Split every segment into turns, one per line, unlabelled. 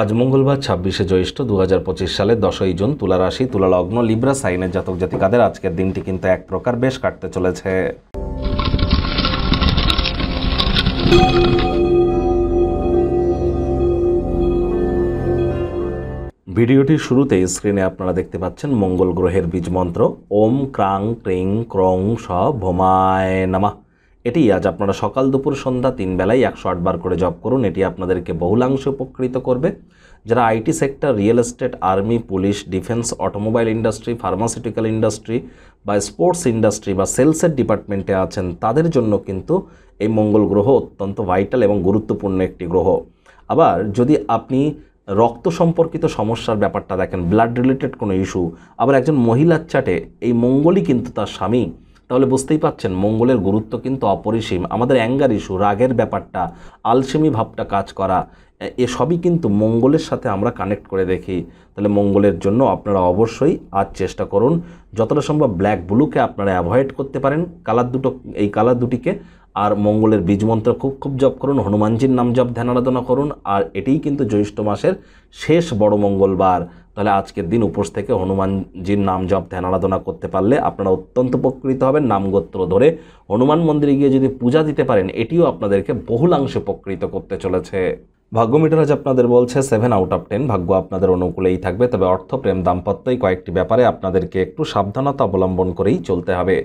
আজ মঙ্গলবার ২৬শে জ্যৈষ্ঠ ২০২৫ সালের ১০ই জুন, তুলা রাশি, তুলা লগ্ন, লিব্রা সাইনের জাতক জাতিকাদের আজকের দিনটি কিন্তু এক প্রকার বেশ কাটতে চলেছে। ভিডিওটির শুরুতেই স্ক্রিনে আপনারা দেখতে পাচ্ছেন মঙ্গল গ্রহের বীজ মন্ত্র ওম ক্রাং ক্রিং ক্রং স ভোমায় নমঃ। এটি আজ আপনারা সকাল দুপুর সন্ধ্যা ৩ বেলায় ১০৮ বার করে জপ করুন। এটি আপনাদেরকে বহুলাংশে উপকৃত করবে। যারা IT sector, real estate, army, police, defence, automobile industry, pharmaceutical industry বা স্পোর্টস ইন্ডাস্ট্রি বা সেলসের ডিপার্টমেন্টে আছেন, তাদের জন্য কিন্তু এই মঙ্গল গ্রহ অত্যন্ত ভাইটাল এবং গুরুত্বপূর্ণ একটি গ্রহ। আবার যদি আপনি রক্ত সম্পর্কিত সমস্যার ব্যাপারটা দেখেন, ব্লাড রিলেটেড কোনো ইস্যু, আবার একজন মহিলার চাটে এই মঙ্গলই কিন্তু তার স্বামী, তাহলে বুঝতেই পাচ্ছেন মঙ্গলের গুরুত্ব কিন্তু অপরিসীম। আমাদের অ্যাঙ্গার ইস্যু, রাগের ব্যাপারটা, আলসেমি ভাবটা কাজ করা, এসবই কিন্তু মঙ্গলের সাথে আমরা কানেক্ট করে দেখি। তাহলে মঙ্গলের জন্য আপনারা অবশ্যই আজ চেষ্টা করুন যতটা সম্ভব ব্ল্যাক ব্লুকে আপনারা অ্যাভয়েড করতে পারেন, এই কালার দুটিকে। আর মঙ্গলের বীজমন্ত্র খুব জপ করুন, হনুমানজির নাম জপ ধ্যান আরাধনা করুন। আর এটিই কিন্তু জ্যৈষ্ঠ মাসের শেষ বড় মঙ্গলবার। তাহলে আজকের দিন উপোস থেকে হনুমানজির নাম জপ ধ্যান আরাধনা করতে পারলে আপনারা অত্যন্ত উপকৃত হবেন। নামগোত্র ধরে হনুমান মন্দিরে গিয়ে যদি পূজা দিতে পারেন, এটিও আপনাদেরকে বহুলাংশে উপকৃত করতে চলেছে। ভাগ্য মিটার আজ আপনাদের বলছে 7 আউট অফ 10। ভাগ্য আপনাদের অনুকূলেই থাকবে, তবে অর্থ, প্রেম, দাম্পত্যই কয়েকটি ব্যাপারে আপনাদেরকে একটু সাবধানতা অবলম্বন করেই চলতে হবে।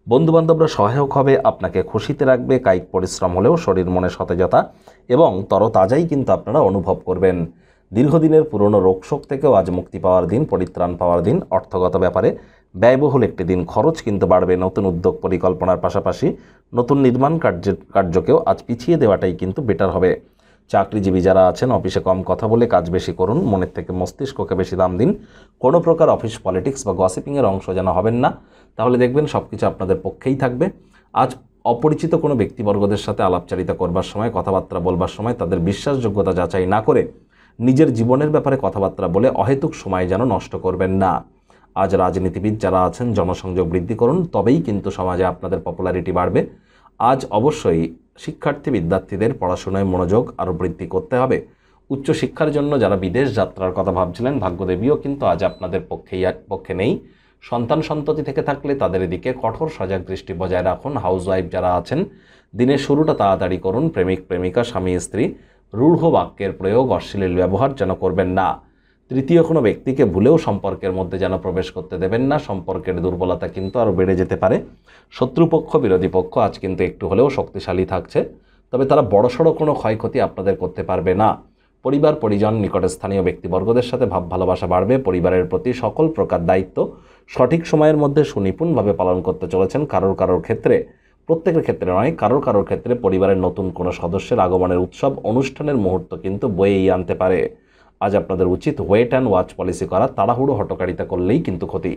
বন্ধুবান্ধবরা সহায়ক হবে, আপনাকে খুশিতে রাখবে। কায়িক পরিশ্রম হলেও শরীর মনে সতেজতা এবং তরতাজাই কিন্তু আপনারা অনুভব করবেন। দীর্ঘদিনের পুরনো রোগশোক থেকেও আজ মুক্তি পাওয়ার দিন, পরিত্রাণ পাওয়ার দিন। অর্থগত ব্যাপারে ব্যয়বহুল একটি দিন, খরচ কিন্তু বাড়বে। নতুন উদ্যোগ পরিকল্পনার পাশাপাশি নতুন নির্মাণ কার্যকেও আজ পিছিয়ে দেওয়াটাই কিন্তু বেটার হবে। চাকরিজীবী যারা আছেন, অফিসে কম কথা বলে কাজ বেশি করুন, মনের থেকে মস্তিষ্ককে বেশি দাম দিন। কোনো প্রকার অফিস পলিটিক্স বা গসিপিংয়ের অংশ যেন হবেন না, তাহলে দেখবেন সব কিছু আপনাদের পক্ষেই থাকবে। আজ অপরিচিত কোনো ব্যক্তিবর্গদের সাথে আলাপচারিতা করবার সময়, কথাবার্তা বলবার সময় তাদের বিশ্বাসযোগ্যতা যাচাই না করে নিজের জীবনের ব্যাপারে কথাবার্তা বলে অহেতুক সময় যেন নষ্ট করবেন না। আজ রাজনীতিবিদ যারা আছেন, জনসংযোগ বৃদ্ধি করুন, তবেই কিন্তু সমাজে আপনাদের পপুলারিটি বাড়বে। আজ অবশ্যই শিক্ষার্থী বিদ্যার্থীদের পড়াশোনায় মনোযোগ আরও বৃদ্ধি করতে হবে। উচ্চশিক্ষার জন্য যারা বিদেশ যাত্রার কথা ভাবছিলেন, ভাগ্যদেবীও কিন্তু আজ আপনাদের পক্ষে নেই। সন্তান সন্ততি থেকে থাকলে তাদের এদিকে কঠোর সজাগ দৃষ্টি বজায় রাখুন। হাউসওয়াইফ যারা আছেন, দিনের শুরুটা তাড়াতাড়ি করুন। প্রেমিক প্রেমিকা, স্বামী স্ত্রী রূঢ় বাক্যের প্রয়োগ, অশ্লীল ব্যবহার যেন করবেন না। তৃতীয় কোনো ব্যক্তিকে ভুলেও সম্পর্কের মধ্যে যেন প্রবেশ করতে দেবেন না। সম্পর্কের দুর্বলতা কিন্তু আরও বেড়ে যেতে পারে। শত্রুপক্ষ, বিরোধী পক্ষ আজ কিন্তু একটু হলেও শক্তিশালী থাকছে, তবে তারা বড়সড় কোনো ক্ষয়ক্ষতি আপনাদের করতে পারবে না। পরিবার পরিজন, নিকটে স্থানীয় ব্যক্তিবর্গদের সাথে ভাব ভালোবাসা বাড়বে। পরিবারের প্রতি সকল প্রকার দায়িত্ব সঠিক সময়ের মধ্যে সুনিপুণভাবে পালন করতে চলেছেন। কারোর ক্ষেত্রে, প্রত্যেকের ক্ষেত্রে নয়, কারোর ক্ষেত্রে পরিবারের নতুন কোনো সদস্যের আগমনের উৎসব অনুষ্ঠানের মুহূর্ত কিন্তু বয়েই আনতে পারে। আজ আপনাদের উচিত ওয়েট অ্যান্ড ওয়াচ পলিসি করা। তাড়াহুড়ো হটকারিতা করলেই কিন্তু ক্ষতি।